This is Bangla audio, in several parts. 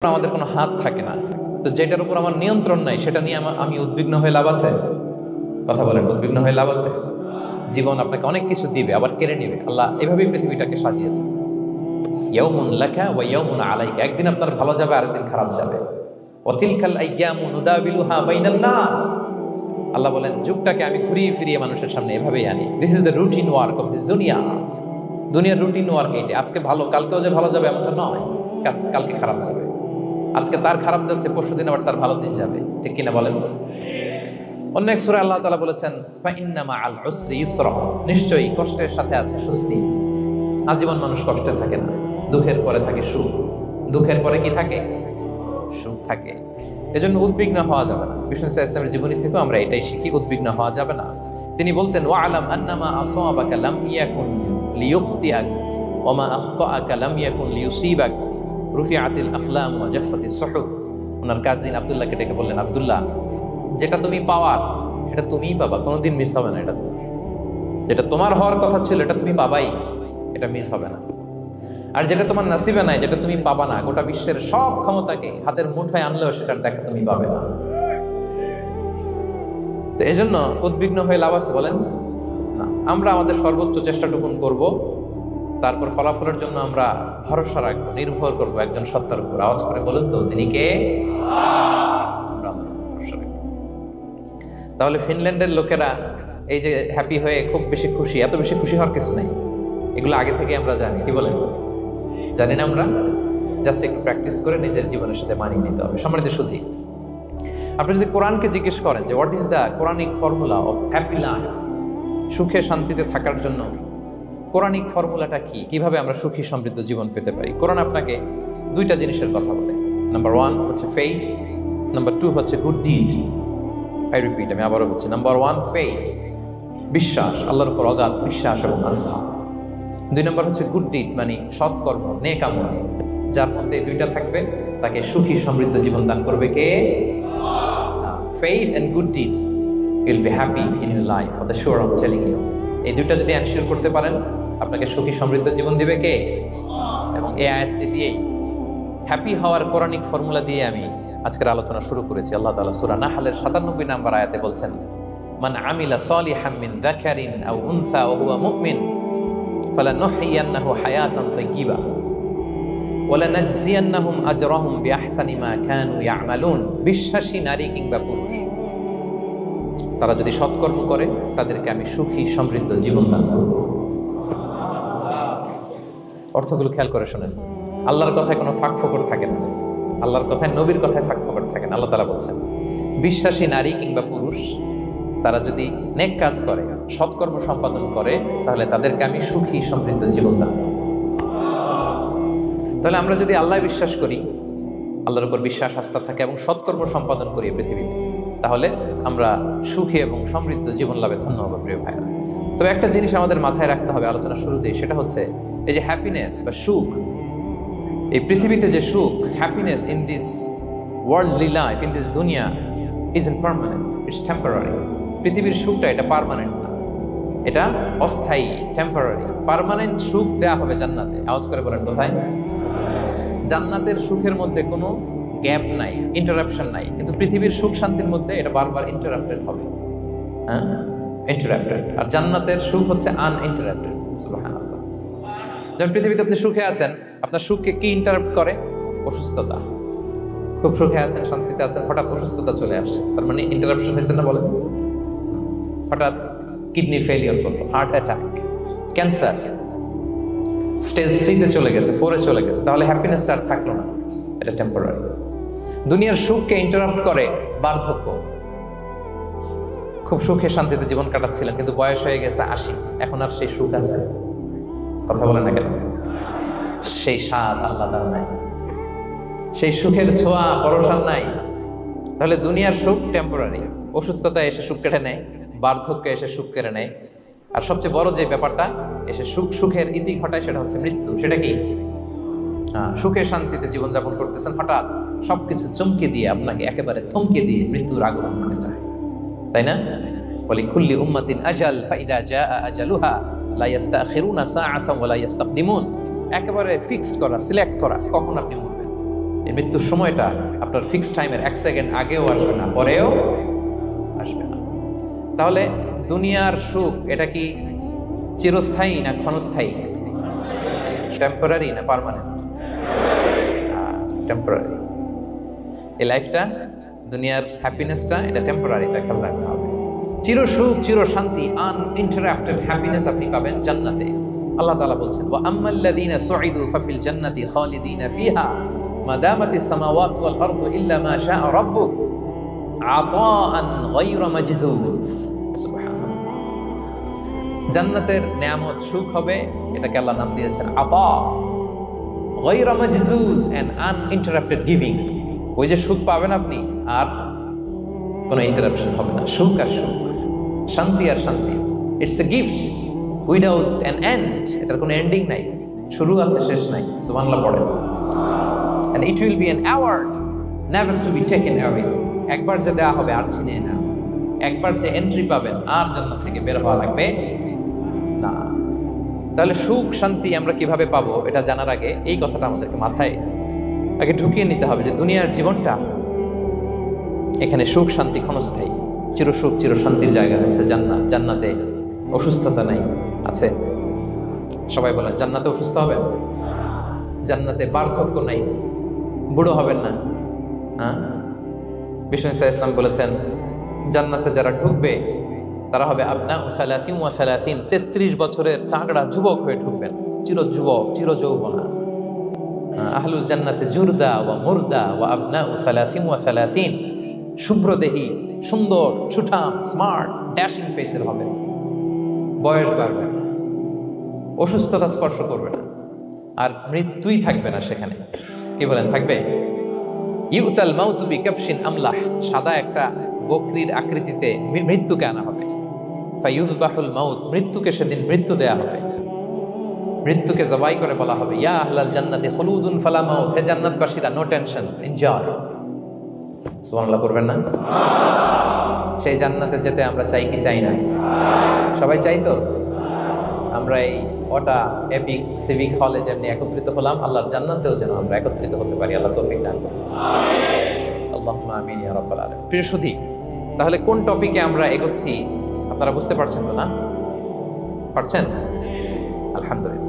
আমাদের কোনো হাত থাকে না, তো যেটার উপর আমার নিয়ন্ত্রণ নাই সেটা নিয়ে আমি উদ্বিগ্ন হয়ে লাভ আছে? কথা বলেন, উদ্বিগ্ন হয়ে লাভ আছে? জীবন আপনাকে অনেক কিছু দিবে, আবার কেড়ে নেবে। আল্লাহ এভাবেই পৃথিবীটাকে সাজিয়েছে। ইয়াউমুন লাকা ওয়া ইয়াউমুন আলাইকা, একদিন আপনার ভালো যাবে, আরেকদিন খারাপ যাবে। ওয়া তিলকাল আইয়ামু নুদাবিলুহা বাইনান নাস, আল্লাহ বলেন যুগটাকে আমি ঘুরিয়ে ফিরিয়ে মানুষের সামনে এভাবেই আনি। This is the routine work of this দুনিয়া। দুনিয়ার রুটিন ওয়ার্ক এইটা। আজকে ভালো, কালকেও যে ভালো যাবে এমনটা নয়, কালকে খারাপ যাবে। আজকে তার খারাপ যাচ্ছে, পরশুদিন আবার তার ভালো দিন যাবে, ঠিক কিনা বলেন? অন্য এক সূরায় আল্লাহ তাআলা বলেছেন ফা ইন্না মাআল উসরি ইউসরা, নিশ্চয়ই কষ্টের সাথে আছে স্বস্তি। আজীবন মানুষ কষ্টে থাকে না, দুঃখের পরে থাকে সুখ, দুঃখের পরে কি থাকে? সুখ থাকে। এজন্য উদ্বিগ্ন হওয়া যাবে না। বিষ্ণু ইসলামের জীবনী থেকেও আমরা এটাই শিখি, উদ্বিগ্ন হওয়া যাবে না। তিনি বলতেন ওয়া আলাম আন্নামা আসাবাকা লাম ইয়াকুন লিইখতিআক ওয়া মা আখতাআকা লাম ইয়াকুন লিইউসিবাক রুফিআতিল আকলাম ওয়া জাফফাতিস সুহুফ। ওনার কাজিন আব্দুল্লাহকে ডেকে বললেন, আব্দুল্লাহ, যেটা তুমি পাওয়ার সেটা তুমিই পাবা, কোনোদিন মিস হবে না। এটা তুমি, যেটা তোমার হওয়ার কথা ছিল এটা তুমি পাবাই, এটা মিস হবে না। আর যেটা তোমার নসিবে নাই, যেটা তুমি পাবা না, গোটা বিশ্বের সব ক্ষমতাকে হাতের মুঠোয় আনলেও সেটার দেখা তুমি পাবে না। তো এই জন্য উদ্বিগ্ন হয়ে লাভ আছে বলেন না। আমরা আমাদের সর্বোচ্চ চেষ্টাটুকুন করব, তারপর ফলাফলের জন্য আমরা ভরসা রাখবো, নির্ভর করবো একজন সত্তার উপর। আওয়াজ করে বলেন তো, তিনি কে? আমরা ভরসা রাখবো। তাহলে ফিনল্যান্ডের লোকেরা এই যে হ্যাপি হয়ে খুব বেশি খুশি, এত বেশি খুশি হওয়ার কিছু নেই। এগুলো আগে থেকে আমরা জানি, কি বলেন? জানি না আমরা? জাস্ট একটু প্র্যাকটিস করে নিজের জীবনের সাথে মানিয়ে নিতে হবে। সম্মানিত সুধী, আপনি যদি কোরআনকে জিজ্ঞেস করেন যে what is the Quranic formula of happy life, সুখে শান্তিতে থাকার জন্য কোরআনিক ফর্মুলাটা কি, কিভাবে আমরা সুখী সমৃদ্ধ জীবন পেতে পারি, কোরআন আপনাকে দুইটা জিনিসের কথা বলে। নাম্বার 1 হচ্ছে ফেইথ, নাম্বার 2 হচ্ছে গুড ডিড। আই রিপিট, আমি আবারও বলছি, নাম্বার 1 ফেইথ, বিশ্বাস, আল্লাহর উপর অগাধ বিশ্বাস এবং আস্থা। 2 নম্বর হচ্ছে গুড ডিড, মানে সৎকর্ম, নেক আমল। যার মধ্যে দুইটা থাকবে তাকে সুখী সমৃদ্ধ জীবন দান করবে কে? Faith and good deed, you will be happy in your life, for the sure I am telling you. এই দুইটা যদি এনশিওর করতে পারেন, আপনাকে সুখী সমৃদ্ধ জীবন দিবে কে? এবং এই আয়াতটি দিয়েই, হ্যাপি হওয়ার কোরআনিক ফর্মুলা দিয়ে আমি আজকের আলোচনা শুরু করেছি। আল্লাহ তাআলা সূরা নাহলের 97 নম্বর আয়াতে বলছেন, মান আমিলা সালিহাম মিন যাকারিন আও উনসা ওয়া হুয়া মুমিন ফালানুহইয়ান্নাহু হায়াতান তাইয়্যিবা ওয়া লানাজজিয়ান্নাহুম আজরাহুম বিআহসানি মা কানু ইয়ামালুন। বিশ্বাসী নারী কিংবা পুরুষ, তারা যদি সৎকর্ম করে তাদেরকে আমি সুখী সমৃদ্ধ জীবন দান করব। অর্থগুলো খেয়াল করে শোনেন। আল্লাহর কথায় কোনো ফাঁক ফোকর থাকে না, আল্লাহর কথায়, নবীর কথায় ফাঁক ফোকর থাকে না। আল্লাহ তাআলা বলছেন বিশ্বাসী নারী কিংবা পুরুষ তারা যদি নেক কাজ করে, সৎকর্ম সম্পাদন করে, তাহলে তাদেরকে আমি সুখী সমৃদ্ধ জীবন দান করব। তাহলে আমরা যদি আল্লাহ বিশ্বাস করি, আল্লাহর উপর বিশ্বাস আস্থা থাকে এবং সৎকর্ম সম্পাদন করি পৃথিবীতে, তাহলে আমরা সুখী এবং সমৃদ্ধ জীবন লাভে ধন্য হব প্রিয় ভাইরা। তবে একটা জিনিস আমাদের মাথায় রাখতে হবে আলোচনা শুরুতেই, সেটা হচ্ছে এই যে হ্যাপিনেস বা সুখ, এই পৃথিবীতে যে সুখ, happiness in this worldly life, in this দুনিয়া ইজন্ট পার্মানেন্ট, ইটস টেম্পোরারি। পৃথিবীর সুখটা এটা পার্মানেন্ট না, এটা অস্থায়ী, টেম্পোরারি। পার্মানেন্ট সুখ দেয়া হবে জান্নাতে। আওয়াজ করে বলেন কোথায়? জান্নাতের সুখের মধ্যে কোনো গ্যাপ নাই, ইন্টারাপশন নাই। কিন্তু পৃথিবীর সুখ শান্তির মধ্যে এটা বারবার ইন্টারাপ্টেড হবে, হ্যাঁ, ইন্টারাপ্টেড। আর জান্নাতের সুখ হচ্ছে আনইন্টারাপ্টেড। সুবহানাল্লাহ। যেমন পৃথিবীতে আপনি সুখে আছেন, আপনার সুখকে কি ইন্টারাপ্ট করে? অসুস্থতা। খুব সুখে আছেন, শান্তিতে আছেন, হঠাৎ অসুস্থতা চলে আসে, তার মানে ইন্টারাপশন হয়েছে না? বলেন, হঠাৎ কিডনি ফেলিওর করলো, হার্ট অ্যাটাক, ক্যান্সার, স্টেজ 3-তে চলে গেছে, 4-এ চলে গেছে, তাহলে হ্যাপিনেসটা আর থাকলো না, এটা টেম্পোরারি। দুনিয়ার সুখকে ইন্টারাপ্ট করে বার্ধক্য। খুব সুখে শান্তিতে জীবন কাটাচ্ছিলেন, কিন্তু বয়স হয়ে গেছে 80, এখন আর সেই সুখ আছে? কথা বলেন না কেন? সেই স্বাদ আল্লাহ তার নাই, সেই সুখের ছোঁয়া পরশান নাই। তাহলে দুনিয়ার সুখ টেম্পোরারি, অসুস্থতা এসে সুখ কেটে নেয়, বার্ধক্য এসে সুখ কেড়ে নেয়, আর সবচেয়ে বড় যে ব্যাপারটা এসে সুখের ইতি ঘটায়, সেটা হচ্ছে মৃত্যু। সেটা কি? সুখে শান্তিতে জীবনযাপন করতেছেন, হঠাৎ সবকিছু চমকে দিয়ে, আপনাকে একেবারে থমকে দিয়ে মৃত্যুর আগমন ঘটে যায়, তাই না? বলি কুল্লি উম্মাতিন আজাল ফাইদা জাআ আজালুহা লা ইস্তাখিরুনা সাআতান ওয়া লা ইস্তাকদিমুন। একেবারে ফিক্সড করা, সিলেক্ট করা কখন আপনি মরবেন। এই মৃত্যুর সময়টা আপনার ফিক্সড টাইমের 1 সেকেন্ড আগেও আসবে না, পরেও আসবে না। তাহলে দুনিয়ার সুখ এটা কি চিরস্থায়ী না ক্ষণস্থায়ী? টেম্পোরারি না পার্মানেন্ট? টেম্পোরারি। এই লাইফটা, দুনিয়ার হ্যাপিনেসটা, এটা টেম্পোরারি, এটা খেয়াল রাখতে হবে। চির সুখ, চির শান্তি, আনইন্টারাপ্টেড হ্যাপিনেস আপনি পাবেন জান্নাতে। আল্লাহ তাআলা বলছেন, ওয়া আম্মাল্লাযীনা সুইদু ফাফিল জান্নাতি খালিদিনা ফিহা মা দামাতিস সামাওয়াতু ওয়াল আরদু ইল্লা মা শাআ রাব্বুক আতাআন গায়রা মাজদুদ। সুবহানাল্লাহ। জান্নাতের নিয়ামত সুখ হবে, এটাকে আল্লাহ নাম দিয়েছেন আতা, গায়রা মাজজুজ, এন্ড আনইন্টারাপ্টেড গিভিং। ওই যে সুখ পাবেন আপনি, আর কোনো ইন্টারাপশন হবে না। সুখ আর সুখ, শান্তি আর শান্তি। It's a gift without an end. এটার কোনো এন্ডিং নাই, শুরু আছে শেষ নাই। সুবহানাল্লাহ পড়েন। And it will be an award never to be taken away. একবার যে দেওয়া হবে আর ছিনিয়ে না, একবার যে এন্ট্রি পাবেন আর জান্নাত থেকে বের হওয়া লাগবে না। তাহলে সুখ শান্তি আমরা কিভাবে পাবো এটা জানার আগে এই কথাটা আমাদেরকে মাথায় আগে ঢুকিয়ে নিতে হবে যে দুনিয়ার জীবনটা, এখানে সুখ শান্তি ক্ষণস্থায়ী। চির সুখ চির শান্তির জায়গা হচ্ছে জান্নাত। জান্নাতে অসুস্থতা নাই, আছে? সবাই বলেন জান্নাতে অসুস্থ হবেন? জান্নাতে বার্ধক্য নাই, বুড়ো হবেন না। হ্যাঁ, বিষ্ণু ইসলাম বলেছেন জান্নাতে যারা ঢুকবে তারা হবে আবনা সালাসিন ওয়া সালাসিন, 33 বছরের তাগড়া যুবক হয়ে ঢুকবেন, চির যুবক চির যৌবনা। আহলুল জান্নাতে জুরদা ওয়া মুরদা ওয়া আবনা সালাসিন ওয়া সালাসিন, শুভ্রদেহী, সুন্দর, সুঠাম, স্মার্ট, ড্যাশিং ফেসের হবে। বয়স বাড়বে, অসুস্থতা স্পর্শ করবে না, আর মৃত্যুই থাকবে না সেখানে। কি বলেন, থাকবে? ইউতাল মাউতু বিকাবশিন আমলাহ, সাদা একটা বকরির আকৃতিতে মৃত্যুকে আনা হবে। ফায়ুযবাহুল মাউত, মৃত্যুকে সেদিন মৃত্যু দেয়া হবে। মৃত্যুকে জবাই করে বলা হবে, ইয়া আহলাল জান্নাতি খুলুদুন ফালা মাউত, হে জান্নাতবাসীরা, নো টেনশন, এনজয়। সুবহানাল্লাহ করবেন না? সেই জান্নাতে যেতে আমরা চাই কি চাই না? সবাই চাই তো? আমরা এই ওটা এপিক সিভিক হলে যেমনি একত্রিত হলাম, আল্লাহর জান্নাতেও যেন আমরা একত্রিত হতে পারি। আল্লাহ তৌফিক দান করুন। আল্লাহুম্মা আমিন ইয়া রাব্বাল আলামিন। প্রিয় সুধী, তাহলে কোন টপিকে আমরা এগোচ্ছি আপনারা বুঝতে পারছেন তো না? পারছেন? আলহামদুলিল্লাহ।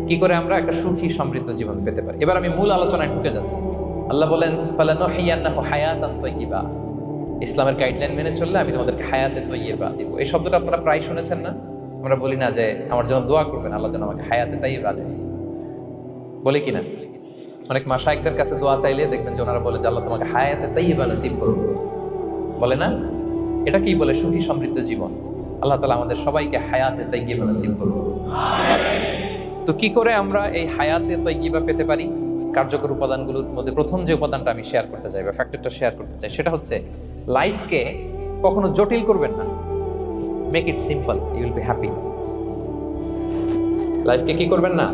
কি করে আমরা একটা সুখী সমৃদ্ধ জীবন পেতে পারি, এবার আমি মূল আলোচনায় ঢুকে যাচ্ছি। আল্লাহ বলেন, ফালানুহিয়ান্নাহু হায়াতান তাইয়্যিবা, ইসলামের গাইডলাইন মেনে চললে আমি তোমাদেরকে হায়াতে তাইয়্যিবা দিব। এই শব্দটা আপনারা প্রায় শুনেছেন না? আমরা বলি না যে আমার জন্য দোয়া করবেন, আল্লাহ যেন আমাকে হায়াতে তাইয়্যিবা দেয়, বলি কিনা? অনেক মাশায়েখদের কাছে দোয়া চাইলে দেখবেন যে ওনারা বলে যে আল্লাহ তোমাকে হায়াতে তাইয়্যিবা নসিব করুন, বলে না? এটা কি বলে? সুখী সমৃদ্ধ জীবন। আল্লাহ তাআলা আমাদের সবাইকে হায়াতে তাইয়্যিবা নসিব করুন। তো কি করে আমরা এই হায়াতে তাইয়্যিবা পেতে পারি? কার্যকর উপাদানগুলোর মধ্যে প্রথম যে উপাদানটা আমি শেয়ার করতে চাই বা ফ্যাক্টরটা শেয়ার করতে চাই, সেটা হচ্ছে লাইফকে কখনো জটিল করবেন না। Make it simple, you will be happy. লাইফকে কি করবেন না?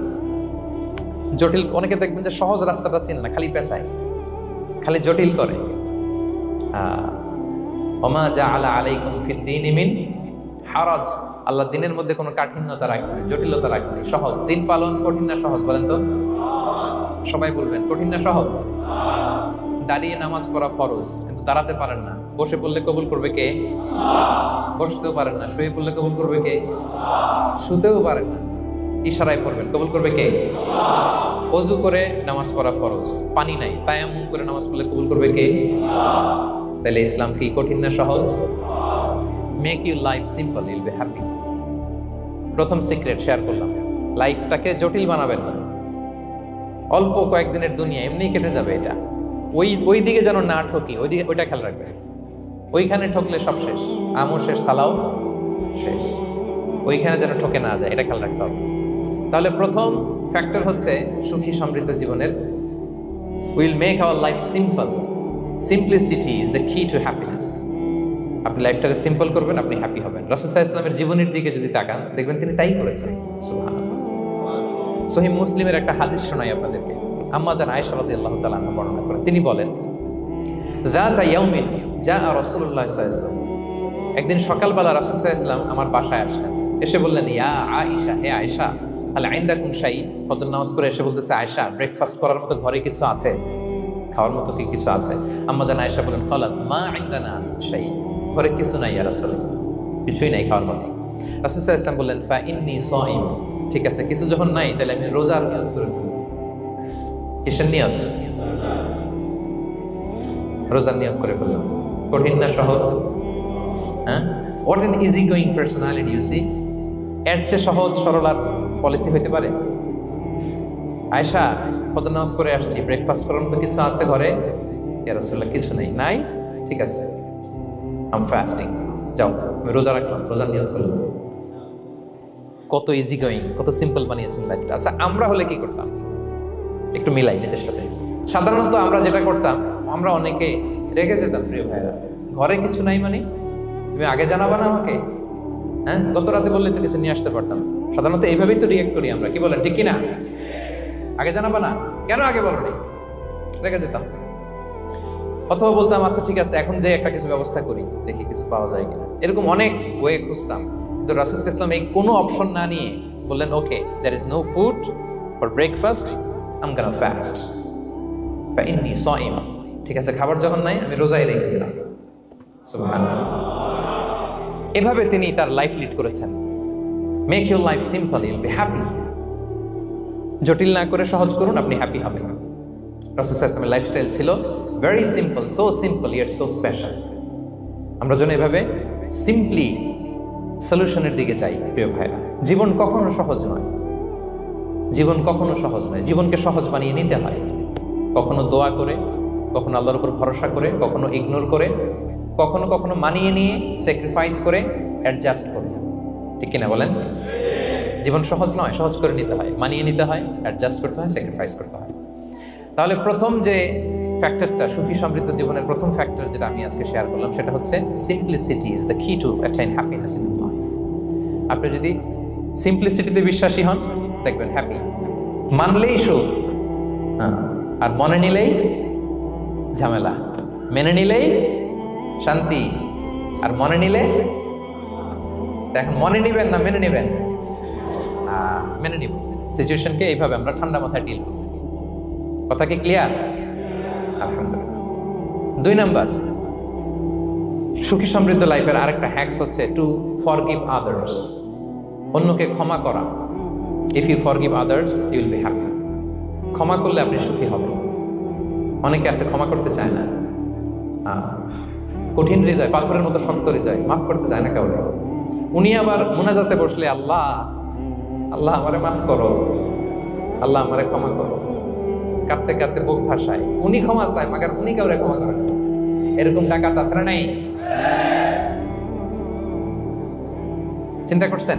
জটিল। অনেকে দেখবেন যে সহজ রাস্তাটা চিন না, খালি পেঁচায়, খালি জটিল করে। ওমা জাআলা আলাইকুম ফিদ দীনি মিন হারাজ, আল্লাহ দিনের মধ্যে কোনো কাঠিন্যতা রাখেনি, জটিলতা রাখেনি। সহজ। দিন পালন কঠিন না সহজ? বলেন তো, সবাই বলবেন কঠিন না সহজ? দাঁড়িয়ে নামাজ পড়া ফরজ, কিন্তু দাঁড়াতে পারেন না। বসে পড়লে কবুল করবে কে? বসতেও পারেন না। শুয়ে পড়লে কবুল করবে কে? শুতেও পারেন না। ইশারায় পড়বেন, কবুল করবে কে? ওযু করে নামাজ পড়া ফরজ, পানি নাই, তায়াম্মুম করে নামাজ পড়লে কবুল করবে কে? তাহলে ইসলাম কি কঠিন না সহজ? Make your life simple, Yule be happy. প্রথম সিক্রেট শেয়ার করলাম, লাইফটাকে জটিল বানাবেন না। অল্প কয়েকদিনের দুনিয়া, এমনি কেটে যাবে। এটা ওই দিকে যেন না ঠকি, ওইটা খেয়াল রাখবে। ওইখানে ঠকলে সব শেষ, আমও শেষ, সালাও শেষ। ওইখানে যেন ঠকে না যায়, এটা খেয়াল রাখতে হবে। তাহলে প্রথম ফ্যাক্টর হচ্ছে সুখী সমৃদ্ধ জীবনের, will make our life simple. Simplicity is the key to happiness. আপনি লাইফটাকে সিম্পল করবেন, আপনি হ্যাপি হবেন। রাসূল সাল্লাল্লাহু আলাইহি ওয়াসাল্লামের জীবনের দিকে যদি তাকান, দেখবেন তিনি তাই করেছেন। সুবহানাল্লাহ। সহিহ মুসলিমের একটা হাদিস শোনাই আপনাদেরকে। আম্মা জান আয়েশা রাদিয়াল্লাহু তাআলা আনহা বর্ণনা করেন। তিনি বলেন, যাতা ইয়াউমিন জাআ রাসূলুল্লাহ সাল্লাল্লাহু আলাইহি ওয়াসাল্লাম, একদিন সকালবেলা রাসূল সাল্লাল্লাহু আলাইহি ওয়াসাল্লাম আমার বাসায় আসলেন। এসে বললেন, ইয়া আয়েশা, হে আয়েশা, হাল ইনদাকুম শাই? ফজর নামাজ পড়ে এসে বলতেছে, আয়েশা, ব্রেকফাস্ট করার মতো ঘরে কিছু আছে? খাওয়ার মতো কি কিছু আছে? আম্মা জান আয়েশা বলেন, ক্বালাত মা ইনদানা শাই, ঘরে কিছু নাই ইয়া রাসূলুল্লাহ, কিছুই নাই খাওয়ার মতো। রাসূল সাল্লাল্লাহু আলাইহি ওয়াসাল্লাম বললেন, ফা ইন্নী সাইম, ঠিক আছে কিছু যখন নাই তাহলে আমি রোজার নিয়ত করে ফেলব। কিসের নিয়ত? রোজার নিয়ত করে ফেললাম। কঠিন না সহজ? হ্যাঁ, what an easy going personality you see. এর চেয়ে সহজ সরল আর পলিসি হইতে পারে? আয়েশা, ফজর নামাজ পড়ে আসছি, ব্রেকফাস্ট করার মতো কিছু আছে ঘরে? ইয়া রাসূলুল্লাহ, কিছু নেই। নাই, ঠিক আছে, আই এম ফাস্টিং, যাও আমি রোজা রাখলাম, রোজার নিয়ত করলাম। কত ইজি গোয়িং, কত সিম্পল বানিয়েছেন লাইফটা। আচ্ছা, আমরা হলে কি করতাম? একটু মিলাই নিজের সাথে। সাধারণত আমরা যেটা করতাম, আমরা অনেকে রেগে যেতাম। প্রিয় ভাইরা, ঘরে কিছু নাই মানে তুমি আগে জানাবা না আমাকে? হ্যাঁ, গত রাতে বললে তো কিছু নিয়ে আসতে পারতাম। সাধারণত এইভাবেই তো রিয়েক্ট করি আমরা, কি বলেন ঠিক কিনা? আগে জানাবা না, কেন আগে বলো নি? রেগে যেতাম। অথবা বলতাম, আচ্ছা ঠিক আছে, এখন যে একটা কিছু ব্যবস্থা করি, দেখি কিছু পাওয়া যায় কিনা। এরকম অনেক ওয়ে খুঁজতাম। কিন্তু রাসূল সাল্লাল্লাহু আলাইহি ওয়াসাল্লাম এই কোনো অপশন না নিয়ে বললেন, okay, there is no food for breakfast, I am gonna fast, ফা ইন্নী সাইম, ঠিক আছে খাবার যখন নাই আমি রোজাই রেখে দিলাম। সুবহানাল্লাহ। এভাবে তিনি তার লাইফ লিড করেছেন। Make your life simple, Yule be happy. জটিল না করে সহজ করুন, আপনি হ্যাপি হবেন। রাসূল সাল্লাল্লাহু আলাইহি ওয়াসাল্লামের লাইফস্টাইল ছিল very simple, so simple yet so special. আমরা যেন এভাবে সিম্পলি সলিউশনের দিকে যাই। প্রিয় ভাইরা, জীবন কখনো সহজ নয়, জীবন কখনো সহজ নয়। জীবনকে সহজ বানিয়ে নিতে হয়, কখনো দোয়া করে, কখনো আল্লাহর উপর ভরসা করে, কখনো ইগনোর করে, কখনো কখনো মানিয়ে নিয়ে স্যাক্রিফাইস করে, অ্যাডজাস্ট করে। ঠিক কিনা বলেন? জীবন সহজ নয়, সহজ করে নিতে হয়, মানিয়ে নিতে হয়, অ্যাডজাস্ট করতে হয়, স্যাক্রিফাইস করতে হয়। তাহলে প্রথম যে ফ্যাক্টরটা, সুখী সমৃদ্ধ জীবনের প্রথম ফ্যাক্টর যেটা আমি আজকে শেয়ার করলাম, সেটা হচ্ছে simplicity is the key to attain happiness in life. আপনি যদি সিম্পলিসিটিতে বিশ্বাসী হন, দেখবেন হ্যাপি। মানলেই সুখ, আর মনে নিলেই ঝামেলা। মেনে নিলেই শান্তি, আর মনে নিলে, দেখেন মনে নিবেন না মেনে নিবেন? মেনে নিব। সিচুয়েশনকে এইভাবে আমরা ঠান্ডা মাথায় ডিল করব। কথা কি ক্লিয়ার? আলহামদুলিল্লাহ। 2 নাম্বার, সুখী সমৃদ্ধ লাইফের আরেকটা হ্যাকস হচ্ছে টু ফরগিভ আদার্স। অন্যকে ক্ষমা করা। If you forgive others you will be happy. ক্ষমা করলে আপনি সুখী হবেন। অনেকে আছে ক্ষমা করতে চায় না, কঠিন হৃদয়, পাথরের মতো শক্ত হৃদয়, মাফ করতে চায় না কাউকে। উনি আবার মুনাজাতে বসলে, আল্লাহ আল্লাহ আমারে মাফ করো, আল্লাহ আমারে ক্ষমা করো, কাঁদতে কাঁদতে বুক ভাসায়। উনি ক্ষমা চায়, মাগার উনি কাউরে ক্ষমা করেন। এরকম ডাকাত আছে না নাই? চিন্তা করছেন?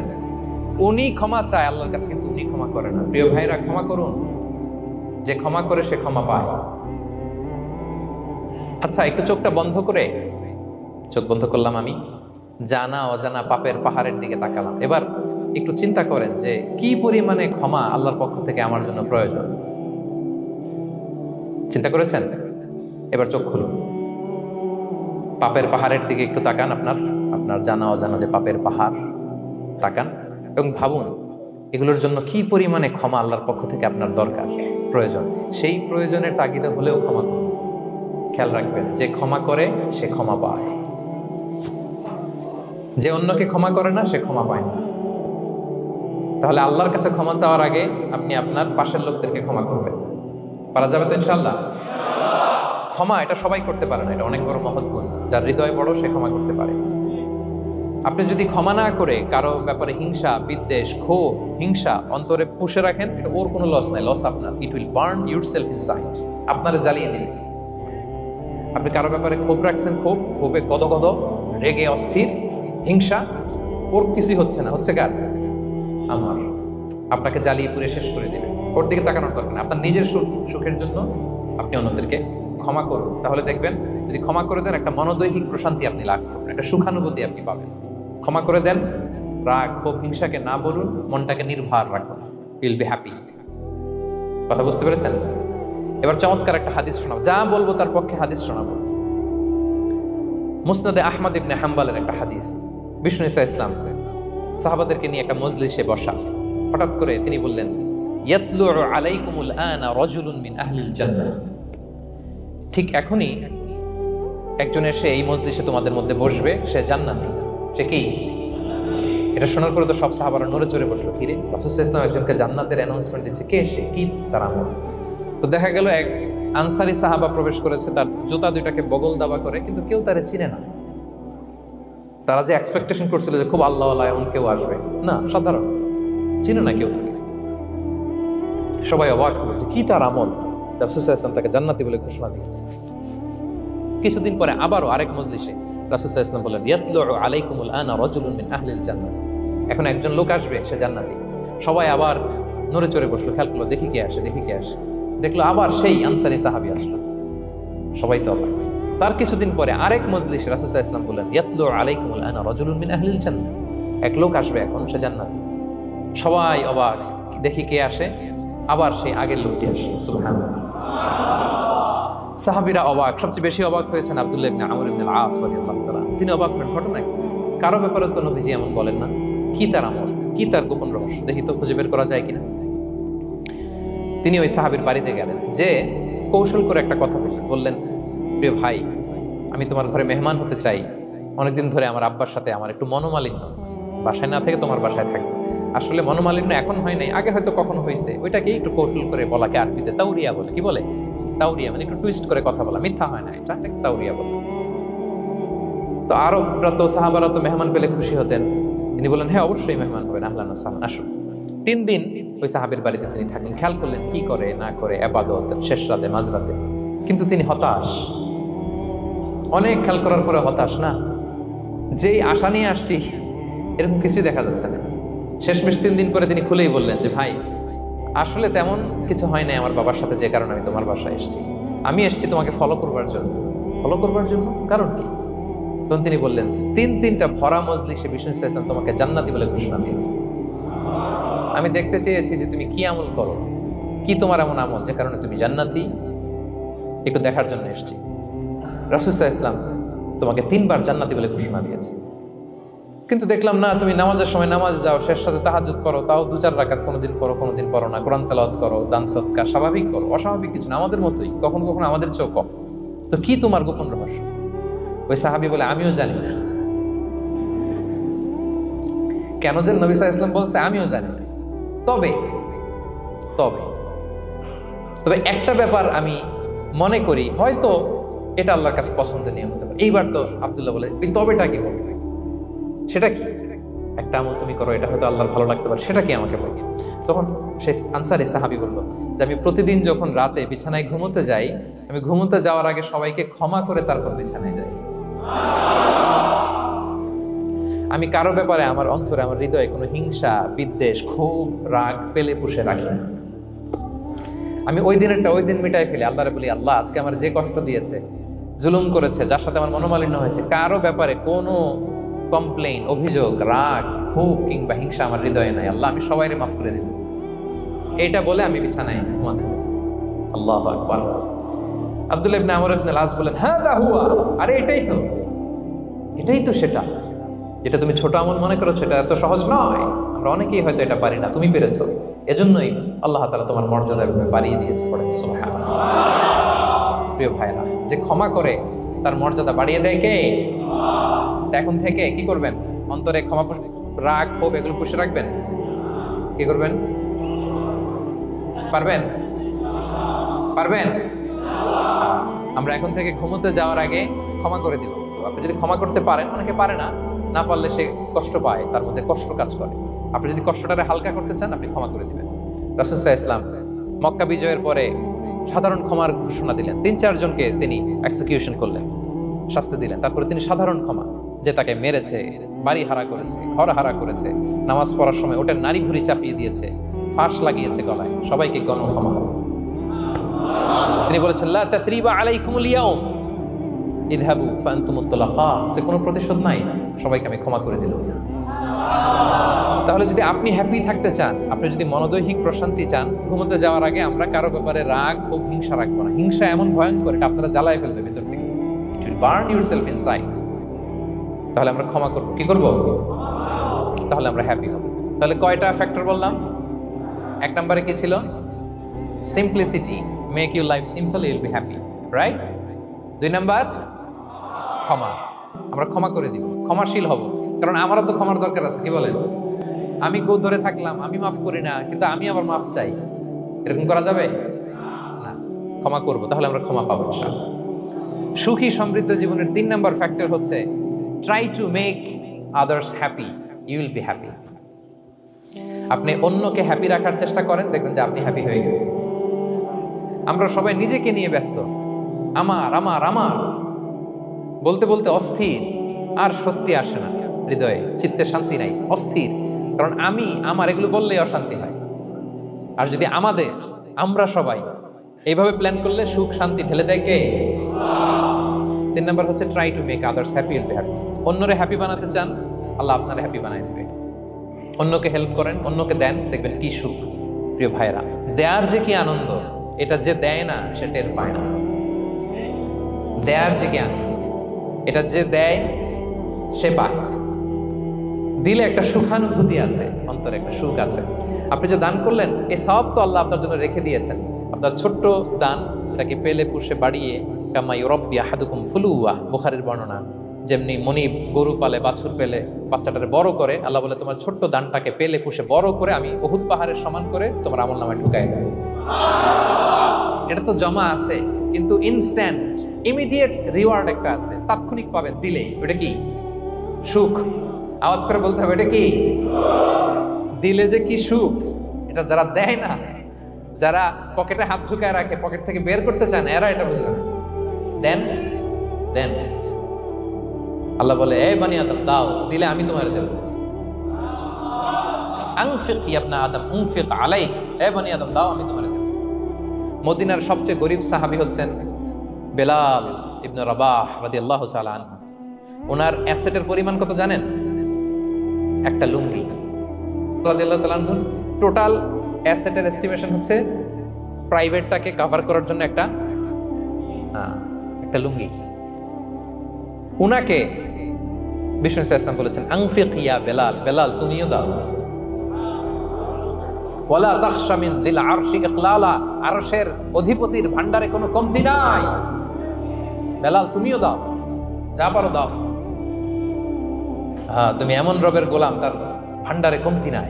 উনি ক্ষমা চায় আল্লাহর কাছে, কিন্তু উনি ক্ষমা করে না। প্রিয় ভাইরা, ক্ষমা করুন। যে ক্ষমা করে সে ক্ষমা পায়। আচ্ছা, একটু চোখটা বন্ধ করে, চোখ বন্ধ করলাম আমি, জানা অজানা পাপের পাহাড়ের দিকে তাকালাম। এবার একটু চিন্তা করেন যে কি পরিমাণে ক্ষমা আল্লাহর পক্ষ থেকে আমার জন্য প্রয়োজন। চিন্তা করেছেন? এবার চোখ খুলুন, পাপের পাহাড়ের দিকে একটু তাকান। আপনার জানা অজানা যে পাপের পাহাড়, তাকান এবং ভাবুন এগুলোর জন্য কি পরিমাণে ক্ষমা আল্লাহর পক্ষ থেকে আপনার দরকার, প্রয়োজন। সেই প্রয়োজনের তাগিদে হলেও ক্ষমা করুন। খেয়াল রাখবেন, যে ক্ষমা করে সে ক্ষমা পায়, যে অন্যকে ক্ষমা করে না সে ক্ষমা পায় না। তাহলে আল্লাহর কাছে ক্ষমা চাওয়ার আগে আপনি আপনার পাশের লোকদেরকে ক্ষমা করবেন। পারা যাবে তো ইনশাআল্লাহ? ক্ষমা এটা সবাই করতে পারে না, এটা অনেক বড় মহৎ গুণ। যার হৃদয় বড় সে ক্ষমা করতে পারে। আপনি যদি ক্ষমা না করে কারো ব্যাপারে হিংসা, বিদ্বেষ, ক্ষোভ, হিংসা অন্তরে পুষে রাখেন, এটা ওর কোনো লস নাই, লস আপনার। It will burn yourself inside, আপনারে জ্বালিয়ে দিবে। আপনি কারো ব্যাপারে ক্ষোভ রাখছেন, ক্ষোভে গদগদ, রেগে অস্থির, হিংসা, ওর কিছুই হচ্ছে না, হচ্ছে কার? আমার। আপনাকে জ্বালিয়ে পুড়ে শেষ করে দেবে। ওর দিকে তাকানোর দরকার নেই। আপনার নিজের সুখের জন্য আপনি অন্যদেরকে ক্ষমা করুন। তাহলে দেখবেন, যদি ক্ষমা করে দেন, একটা মনোদৈহিক প্রশান্তি আপনি লাভ করবেন, একটা সুখানুভূতি আপনি পাবেন। ক্ষমা করে দেন, রাগ, ক্ষোভ, হিংসাকে না বলুন, মনটাকে নির্ভার রাখুন, ইউল বি হ্যাপি। কথা বুঝতে পেরেছেন? এবার চমৎকার একটা হাদিস শোনাবো, যা বলবো তার পক্ষে হাদিস শোনাবো। মুসনাদে আহমদ ইবনে হাম্বালের একটা হাদিস। বিষ্ণু ঈসা ইসলাম সাহাবাদেরকে নিয়ে একটা মজলিসে বসা। হঠাৎ করে তিনি বললেন, ইয়াতলু আলাইকুমুল আনা রাজুলুন মিন আহলিল জান্নাহ। ঠিক এখনই একজন এসে এই মজলিসে তোমাদের মধ্যে বসবে, সে জান্নাতি। সে কি? এটা শোনার পরে তো সব সাহাবারা নড়ে চড়ে বসলো। কিরে, রাসূল সাল্লাল্লাহু আলাইহি ওয়াসাল্লাম একজনকে জান্নাতের অ্যানাউন্সমেন্ট দিচ্ছে, কে সে, কি তার আমল? তো দেখা গেল এক আনসারি সাহাবা প্রবেশ করেছে, তার জুতা দুইটাকে বগল দাবা করে, কিন্তু কেউ তারে চিনে না। তারা যে এক্সপেকটেশন করছিল যে খুব আল্লাহওয়ালা এমন কেউ আসবে, না, সাধারণ, চিনে না কেউ তাকে। সবাই অবাক হবে, কি তার আমল? রাসূল সাল্লাল্লাহু আলাইহি ওয়াসাল্লাম তাকে জান্নাতি বলে ঘোষণা দিয়েছে। কিছুদিন পরে আবারও আরেক মজলিসে রাসূল সাল্লাল্লাহু আলাইহি ওয়াসাল্লাম বললেন, ইয়াতলু আলাইকুমুল আনা রাজুলুন মিন আহলিল জান্নাহ। এখন একজন লোক আসবে, সে জান্নাতি। সবাই আবার নড়ে চড়ে বসলো, খেয়াল করলো, দেখি কে আসে, দেখি কে আসে। দেখলো আবার সেই আনসারী সাহাবী আসলো। সবাই তো অবাক। তার কিছুদিন পরে আরেক মজলিসে রাসূল সাল্লাল্লাহু আলাইহি ওয়াসাল্লাম বললেন, ইয়াতলু আলাইকুমুল আনা রাজুলুন মিন আহলিল জান্নাহ। এক লোক আসবে এখন, সে জান্নাতি। সবাই অবাক, দেখি কে আসে, আবার সেই আগের লোকটি আসে। সুবহানাল্লাহ। সাহাবীরা অবাক, সবচেয়ে বেশি অবাক হয়েছেন আব্দুল্লাহ ইবনে আমর ইবনে আল-আস রাদিয়াল্লাহু তাআলা। তিনি অবাক হলেন, ঘটনা কি? কারো ব্যাপারে তো নবীজি এমন বলেন না, কি তার আমল, কি তার গোপন রহস্য, দেখি তো খুঁজে বের করা যায় কিনা। তিনি ওই সাহাবীর বাড়িতে গেলেন, যে কৌশল করে একটা কথা বললেন, প্রিয় ভাই, আমি তোমার ঘরে মেহমান হতে চাই। অনেকদিন ধরে আমার আব্বার সাথে আমার একটু মনোমালিন্য, বাসায় না থেকে তোমার বাসায় থাকি। আসলে মনোমালিন্য এখন হয় নাই, আগে হয়তো কখনো হয়েছে। ওইটাকে একটু কৌশল করে বলাকে আরবিতে তাওরিয়া বলে। কি বলে? তাওরিয়া, মানে একটু টুইস্ট করে কথা বলা, মিথ্যা হয় না, এটা তাওরিয়া বলে। তো আরবরা তো, সাহাবারা তো মেহমান পেলে খুশি হতেন। তিনি বললেন, হ্যাঁ অবশ্যই মেহমান হবেন, আহলান ওয়া সাহলান, আসুন। 3 দিন ওই সাহাবীর বাড়িতে তিনি থাকলেন। খেয়াল করলেন কি করে না করে, ইবাদত, শেষ রাতে, মাঝরাতে। কিন্তু তিনি হতাশ, অনেক খেয়াল করার পরে হতাশ। না, যেই আশা নিয়ে আসছি এরকম কিছুই দেখা যাচ্ছে না। শেষমেশ 3 দিন পরে তিনি খুলেই বললেন যে, ভাই আসলে তেমন কিছু হয় নাই আমার বাবার সাথে, যে কারণে আমি তোমার বাসায় এসেছি। আমি এসেছি তোমাকে ফলো করবার জন্য। ফলো করবার জন্য? কারণ কি? তখন তিনি বললেন, 3টা ভরা মজলিসে বিষ্ণু সাল্লাল্লাহু আলাইহি ওয়াসাল্লাম তোমাকে জান্নাতি বলে ঘোষণা দিয়েছে। আমি দেখতে চেয়েছি যে তুমি কি আমল করো, কি তোমার এমন আমল যে কারণে তুমি জান্নাতি, একটু দেখার জন্য এসেছি। রাসূল সাল্লাল্লাহু আলাইহি ওয়াসাল্লাম তোমাকে 3বার জান্নাতি বলে ঘোষণা দিয়েছে, কিন্তু দেখলাম না, তুমি নামাজের সময় নামাজ যাও, শেষ রাতে তাহাজ্জুদ করো, তাও 2-4 রাকাত, কোনোদিন করো কোনোদিন করো না, কোরআন তেলাওয়াত করো, দান সদকা, স্বাভাবিক করো, অস্বাভাবিক কিছু না, আমাদের মতোই, কখনো কখনো আমাদের চেয়েও কম। তো কি তোমার গোপন রহস্য? ওই সাহাবী বলে, আমিও জানি না। কেন যে নবী সাল্লাল্লাহু আলাইহি ওয়াসাল্লাম বলছে আমিও জানি না। তবে তবে তবে একটা ব্যাপার আমি মনে করি, হয়তো এটা আল্লাহর কাছে পছন্দনীয় হতে পারে। এইবার তো আব্দুল্লাহ বলে, তবেটা কি বলবে? সেটা কি? একটা আমল তুমি করো, এটা হয়তো আল্লাহর ভালো লাগতে পারে, সেটা কি আমাকে বলবে? তখন সেই আনসারী সাহাবী বলল যে, আমি প্রতিদিন যখন রাতে বিছানায় ঘুমোতে যাই, আমি ঘুমোতে যাওয়ার আগে সবাইকে ক্ষমা করে তারপর বিছানায় যাই। আমি কারো ব্যাপারে আমার অন্তরে, আমার হৃদয়ে কোনো হিংসা, বিদ্বেষ, ক্ষোভ, রাগ পেলে পুষে রাখি না। আমি ওই দিনেরটা ওই দিন মিটাই ফেলি। আল্লাহরে বলি, আল্লাহ আজকে আমার যে কষ্ট দিয়েছে, জুলুম করেছে, যার সাথে আমার মনোমালিন্য হয়েছে, কারো ব্যাপারে কোনো কমপ্লেইন, অভিযোগ, রাগ, ক্ষোভ কিংবা হিংসা আমার হৃদয়ে নাই। আল্লাহ আমি সবাইরে মাফ করে দিলাম। এইটা বলে আমি বিছানায় ঘুমাতে। আল্লাহু আকবার। আব্দুল্লাহ ইবনে আমর ইবনে আল-আস বলেন, হাদা হুয়া, আরে এটাই তো সেটা, যেটা তুমি ছোট আমল মনে করছো, এটা এত সহজ নয়। আমরা অনেকেই হয়তো এটা পারি না, তুমি পেরেছো। এজন্যই আল্লাহ তাআলা তোমার মর্যাদা বাড়িয়ে দিয়েছে। পড়েন সুবহানাল্লাহ। প্রিয় ভাইরা, যে ক্ষমা করে তার মর্যাদা বাড়িয়ে দেয় কে? এখন থেকে কি করবেন? অন্তরে ক্ষমা, রাগ, ক্ষোভ এগুলো পুষে রাখবেন। কি করবেন? পারবেন? আমরা এখন থেকে ঘুমোতে যাওয়ার আগে ক্ষমা করে দিব। আপনি যদি ক্ষমা করতে পারেন, অনেকে পারে না, না পারলে সে কষ্ট পায়, তার মধ্যে কষ্ট কাজ করে। আপনি যদি কষ্টটারে হালকা করতে চান, আপনি ক্ষমা করে দিবেন। রাসূল সাল্লাল্লাহু আলাইহি ওয়াসাল্লাম মক্কা বিজয়ের পরে সাধারণ ক্ষমার ঘোষণা দিলেন। 3-4 জনকে তিনি এক্সিকিউশন করলেন, শাস্তি দিলেন। তারপরে তিনি সাধারণ ক্ষমা, যে তাকে মেরেছে, বাড়ি হারা করেছে, ঘর হারা করেছে, নামাজ পড়ার সময় ওটার নারী ভুঁড়ি চাপিয়ে দিয়েছে, ফাঁস লাগিয়েছে গলায়, সবাইকে গণ ক্ষমা। তিনি বলেছেন, লা তাসরিবা আলাইকুমুল ইয়াউম ইযহাবু ফাআনতুমুত তুলাকা, যে কোনো প্রতিশোধ নাই, সবাইকে আমি ক্ষমা করে দিলাম। তাহলে যদি আপনি হ্যাপি থাকতে চান, আপনি যদি মনোদৈহিক প্রশান্তি চান, ঘুমোতে যাওয়ার আগে আমরা কারো ব্যাপারে রাগ ও হিংসা রাখবো না। হিংসা এমন ভয়ঙ্কর, এটা আপনারা জ্বালায় ফেলবে ভিতর থেকে। It will burn yourself inside. তাহলে আমরা ক্ষমা করব। কি করব? তাহলে আমরা হ্যাপি হব। তাহলে কয়টা ফ্যাক্টর বললাম? 1 নম্বরে কি ছিল? Simplicity. Make your life simple, you will be happy, right? 2 number ক্ষমা, আমরা ক্ষমা করে দিব, ক্ষমাশীল হব। কারণ আমারও তো ক্ষমার দরকার আছে, কি বলেন? আমি গো ধরে থাকলাম, আমি মাফ করি না, কিন্তু আমি আবার মাফ চাই, এরকম করা যাবে না। ক্ষমা করব, তাহলে আমরা ক্ষমা পাবো ইনশাআল্লাহ। সুখী সমৃদ্ধ জীবনের 3 নাম্বার ফ্যাক্টর হচ্ছে try to make others happy, you will be happy. আপনি অন্যকে হ্যাপি রাখার চেষ্টা করেন, দেখবেন যে আপনি হ্যাপি হয়ে গেছেন। আমরা সবাই নিজেকে নিয়ে ব্যস্ত, আমার আমার আমার বলতে বলতে অস্থির, আর স্বস্তি আসে না হৃদয়ে, চিত্তে শান্তি নাই, অস্থির। কারণ আমি আমার এগুলো বললেই অশান্তি হয়। আর যদি আমাদের, আমরা সবাই এইভাবে প্ল্যান করলে সুখ শান্তি ঢেলে দেয় কে? 3 নাম্বার হচ্ছে try to make others happy, will be happy. অন্যরে হ্যাপি বানাতে চান, আল্লাহ আপনারে হ্যাপি বানায় দেবে। অন্যকে হেল্প করেন, অন্যকে দেন, দেখবেন কি সুখ। প্রিয় ভাইরা, দেয়ার যে কি আনন্দ, এটা যে দেয় না সে টের পায় না। দেয়ার যে কি আনন্দ, এটা যে দেয় সে পায়। দিলে একটা সুখানুভূতি আছে, অন্তরে একটা সুখ আছে। আপনি যে দান করলেন, এই সওয়াব তো আল্লাহ আপনার জন্য রেখে দিয়েছেন। আপনার ছোট্ট দান, এটাকে পেলে পুষে বাড়িয়ে, কামা ইউরাব্বি আহাদুকুম ফুলুওয়া, বুখারীর বর্ণনা, যেমনি মনিব গরু পালে, বাছুর পেলে বাচ্চাটারে বড় করে, আল্লাহ বলে তোমার ছোট্ট দানটাকে পেলে পুষে বড় করে আমি উহুদ পাহাড়ের সমান করে তোমার আমলনামায় ঢুকাই দেব। এটা তো জমা আছে, কিন্তু ইনস্ট্যান্ট ইমিডিয়েট রিওয়ার্ড একটা আছে, তাৎক্ষণিক পাবেন দিলে। ওটা কি? সুখ। আওয়াজ করে বলতে হবে, এটা কি? দিলে যে কি সুখ, এটা যারা দেয় না, যারা পকেটে হাত ঢুকায় রাখে, পকেট থেকে বের করতে চায় না, এরা এটা বুঝবে না। দেন দেন, আল্লাহ বলে এই বানি আদম দাও, দিলে আমি তোমার দেব। আনফিক ইয়া আদম উনফিক আলাইক, এই বানি আদম দাও, আমি তোমার দেব। মদিনার সবচেয়ে গরিব সাহাবী হচ্ছেন বেলাল ইবনে রাবাহ রাদিয়াল্লাহু তাআলা আনহু। ওনার অ্যাসেটের পরিমাণ কত জানেন? একটা লুঙ্গি। রাদিয়াল্লাহু তাআলা আনহু টোটাল অ্যাসেটের এস্টিমেশন হচ্ছে প্রাইভেটটাকে কভার করার জন্য একটা লুঙ্গি। উনাকে বিষ্ণু ইসলাম বলেছেন আনফিক ইয়া বেলাল, বেলাল তুমিও দাও। ওয়ালা তাখশা মিন যিল আরশি ইকলালা, আরশের অধিপতির ভান্ডারে কোনো কমতি নাই, বেলাল তুমিও দাও, যা পারো দাও। হ্যাঁ, তুমি এমন রবের গোলাম, তার ভান্ডারে কমতি নাই।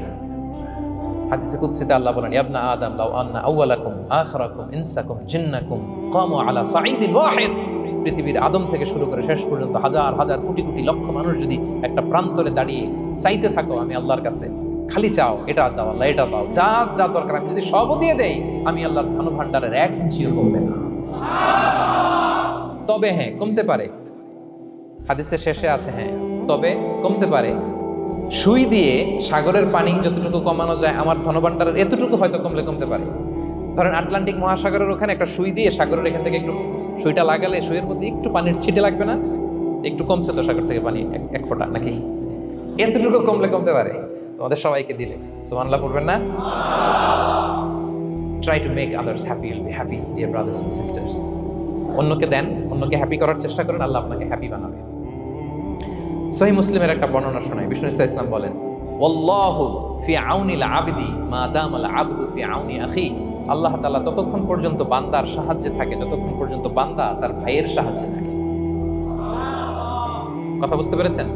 হাদিসে কুদসিতে আল্লাহ বলেন ইয়া আদম লাউ আন্না আউওয়ালাকুম আখিরাকুম ইনসাকুম জিন্নাকুম কামু আলা সাঈদিন ওয়াহিদ, পৃথিবীর আদম থেকে শুরু করে শেষ পর্যন্ত হাজার হাজার কোটি কোটি লক্ষ মানুষ যদি একটা প্রান্তরে দাঁড়িয়ে চাইতে থাকো আমি আল্লাহর কাছে, খালি চাও এটা দাও আল্লাহ, এটা দাও, যা যা দরকার আমি যদি সবও দিয়ে দেই, আমি আল্লাহর ধন ভান্ডারের 1 ইঞ্চিও কমবে না। তবে হ্যাঁ, কমতে পারে। হাদিসের শেষে আছে হ্যাঁ, তবে কমতে পারে। সুই দিয়ে সাগরের পানি যতটুকু কমানো যায়, আমার ধনভাণ্ডারের এতটুকু হয়তো কমতে পারে। ধরেন আটলান্টিক মহাসাগরের ওখানে একটা সুই দিয়ে সাগরের এখান থেকে একটু সুইটা লাগালে সুইয়ের মধ্যে একটু পানির ছিটে লাগবে না? একটু কমছে তো সাগর থেকে পানি, 1 ফোঁটা নাকি? এতটুকু কমতে পারে তোমাদের সবাইকে দিলে। সুবহানাল্লাহ পড়বেন না? Try to make others happy, will be happy dear brothers and sisters. অন্যকে দেন, অন্যকে হ্যাপি করার চেষ্টা করেন, আল্লাহ আপনাকে হ্যাপি বানাবে। সহিহ মুসলিমের একটা বর্ণনা শোনায়, বিষ্ণু ইসলাম বলেন ওয়াল্লাহু ফি আউনিল আবদি মা দামাল আবদু ফি আউনি আখি, আল্লাহ তাআলা ততক্ষণ পর্যন্ত বান্দার সাহায্যে থাকে যতক্ষণ পর্যন্ত বান্দা তার ভাইয়ের সাহায্যে থাকে। কথা বুঝতে পেরেছেন?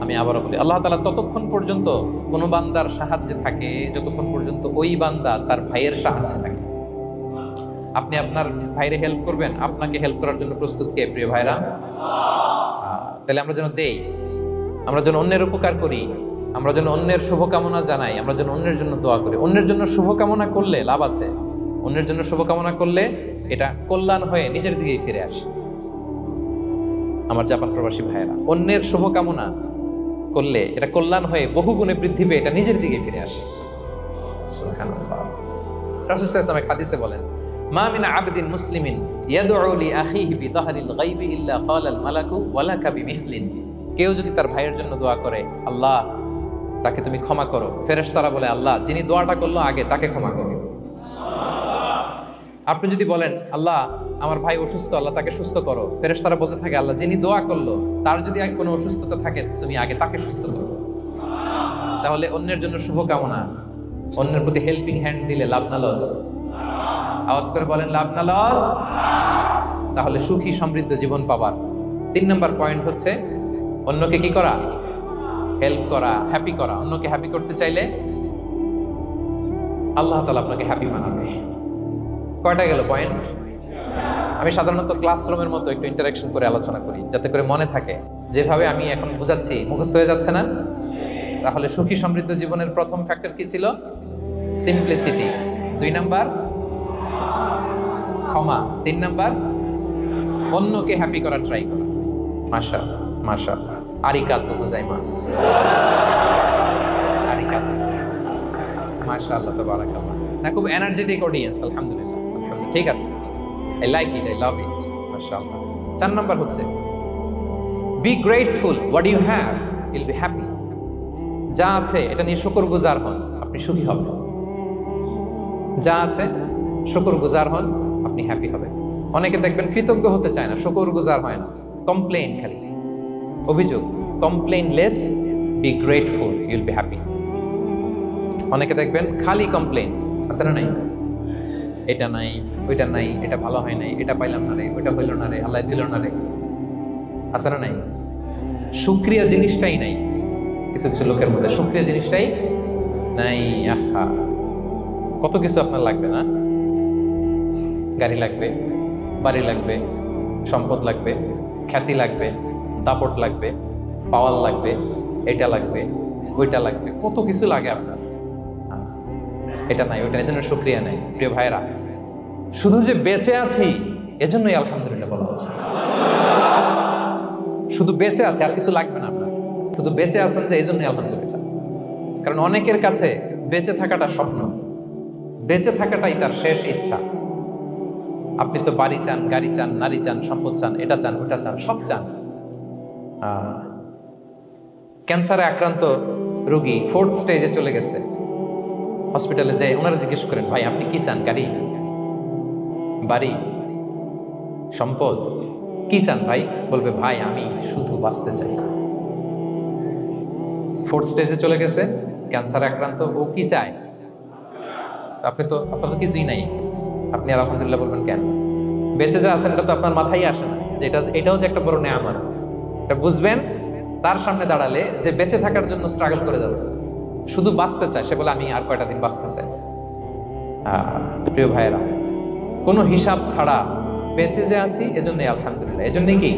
আমি আবারও বলি, আল্লাহ তাআলা ততক্ষণ পর্যন্ত কোনো বান্দার সাহায্যে থাকে যতক্ষণ পর্যন্ত ওই বান্দা তার ভাইয়ের সাহায্যে থাকে। আপনি আপনার ভাইরে হেল্প করবেন, আপনাকে হেল্প করার জন্য প্রস্তুত কে প্রিয় ভাইরা? তাহলে আমরা যেন দেই, আমরা যেন অন্যের উপকার করি, আমরা যেন অন্যের শুভকামনা জানাই, আমরা যেন অন্যের জন্য দোয়া করি। অন্যের জন্য শুভকামনা করলে লাভ আছে, অন্যের জন্য শুভকামনা করলে এটা কল্যাণ হয়ে নিজের দিকেই ফিরে আসে। আমার জাপান প্রবাসী ভাইয়েরা, অন্যের শুভকামনা করলে এটা কল্যাণ হয়ে বহুগুণে বৃদ্ধি পেয়ে এটা নিজের দিকে ফিরে আসে। সুবহানাল্লাহ। রাসূল সাল্লাল্লাহু আলাইহি ওয়াসাল্লাম হাদিসে বলেন মা মিন আবদিন মুসলিমিন ইয়াদউ লি আখিহি বিযাহরিল গায়বি ইল্লা ক্বালাল মালাকু ওয়ালাকা বিমিসলিন, কেউ যদি তার ভাইয়ের জন্য দোয়া করে আল্লাহ তাকে তুমি ক্ষমা করো, ফেরেশতারা বলে আল্লাহ যিনি দোয়াটা করলো আগে তাকে ক্ষমা করো। আপনি যদি বলেন আল্লাহ আমার ভাই অসুস্থ, আল্লাহ তাকে সুস্থ করো, ফেরেশতারা বলতে থাকে আল্লাহ যিনি দোয়া করলো তার যদি কোনো অসুস্থতা থাকে তুমি আগে তাকে সুস্থ করো। তাহলে অন্যের জন্য শুভকামনা, অন্যের প্রতি হেল্পিং হ্যান্ড দিলে লাভ না লস? আওয়াজ করে বলেন লাভ না লস? তাহলে সুখী সমৃদ্ধ জীবন পাবার 3 নম্বর পয়েন্ট হচ্ছে অন্যকে কি করা, হেল্প করা, হ্যাপি করা। অন্যকে হ্যাপি করতে চাইলে আল্লাহ তাআলা আপনাকে হ্যাপি বানাবে। কয়টা গেল পয়েন্ট? আমি সাধারণত ক্লাসরুমের মতো একটু ইন্টারাকশন করে আলোচনা করি যাতে করে মনে থাকে। যেভাবে আমি এখন বুঝাচ্ছি মুখস্থ হয়ে যাচ্ছে না? তাহলে সুখী সমৃদ্ধ জীবনের প্রথম ফ্যাক্টর কি ছিল? সিম্পলিসিটি। 2 নাম্বার ক্ষমা। 3 নাম্বার অন্যকে হ্যাপি করার ট্রাই করা। মাশাআল্লাহ মাশাআল্লাহ, আরিগাতো গোজাইমাস। আরিগাতো, মাশাআল্লাহ, তাবারাকাল্লাহ। না, খুব এনার্জেটিক অডিয়েন্স, আলহামদুলিল্লাহ আলহামদুলিল্লাহ, ঠিক আছে। I like it, I love it, মাশাআল্লাহ। 4 নাম্বার হচ্ছে be grateful what you have, you'll be happy. যা আছে এটা নিয়ে শুকরগুজার হন, আপনি সুখী হবেন। যা আছে শুকরগুজার হন, আপনি হ্যাপি হবেন। অনেকে দেখবেন কৃতজ্ঞ হতে চায় না, শুকরগুজার হয় না, কমপ্লেইন, খালি অভিযোগ। Complain less, be grateful, Yule be happy. অনেকে দেখবেন খালি কমপ্লেইন, আছে না নাই? এটা নাই, ওইটা নাই, এটা ভালো হয় নাই, এটা পাইলাম না রে, ওইটা হইল না রে, আল্লাহ দিল না রে, আছে না নাই? শুকরিয়া জিনিসটাই নাই কিছু কিছু লোকের মধ্যে, শুকরিয়া জিনিসটাই নাই। আহা, কত কিছু আপনার লাগবে না? গাড়ি লাগবে, বাড়ি লাগবে, সম্পদ লাগবে, খ্যাতি লাগবে, দাপট লাগবে, পাওয়ার লাগবে, এটা লাগবে, ওইটা লাগবে, কত কিছু লাগে আপনার। এটা নাই, ওইটা, এই জন্য শুকরিয়া নাই। প্রিয় ভাইরা, শুধু যে বেঁচে আছি এজন্যই আলহামদুলিল্লাহ বলা হচ্ছে। শুধু বেঁচে আছে, আর কিছু লাগবে না আপনার, শুধু বেঁচে আছেন যে এই জন্যই আলহামদুলিল্লাহ। কারণ অনেকের কাছে বেঁচে থাকাটা স্বপ্ন, বেঁচে থাকাটাই তার শেষ ইচ্ছা। আপনি তো বাড়ি চান, গাড়ি চান, নারী চান, সম্পদ চান, এটা চান, ওটা চান, সব চান। ক্যান্সারে আক্রান্ত রোগী 4th স্টেজে চলে গেছে, হসপিটালে যায়, ওনারা জিজ্ঞেস করেন, ভাই আপনি কি চান? গাড়ি, বাড়ি, সম্পদ, কি চান ভাই? বলবে, ভাই আমি শুধু বাঁচতে চাই। 4th স্টেজে চলে গেছে, ক্যান্সারে আক্রান্ত, ও কি চায়? আপনার তো কিছুই নাই, আপনি আর আলহামদুলিল্লাহ বলবেন কেন? বেঁচে যা আছেন এটা তো আপনার মাথায় আসে না যে এটাও যে একটা বড় নেয়ামত। এটা বুঝবেন তার সামনে দাঁড়ালে যে বেঁচে থাকার জন্য স্ট্রাগল করে যাচ্ছে, শুধু বাঁচতে চায়, সে বলে আমি আর কয়টা দিন বাঁচতে চাই। প্রিয় ভাইয়েরা, কোনো হিসাব ছাড়া বেঁচে যে আছি এজন্যই আলহামদুলিল্লাহ। এজন্যই কি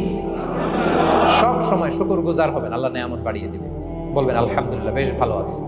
সব সময় শুকরগুজার হবেন, আল্লাহ নেয়ামত বাড়িয়ে দিবে, বলবেন আলহামদুলিল্লাহ বেশ ভালো আছে।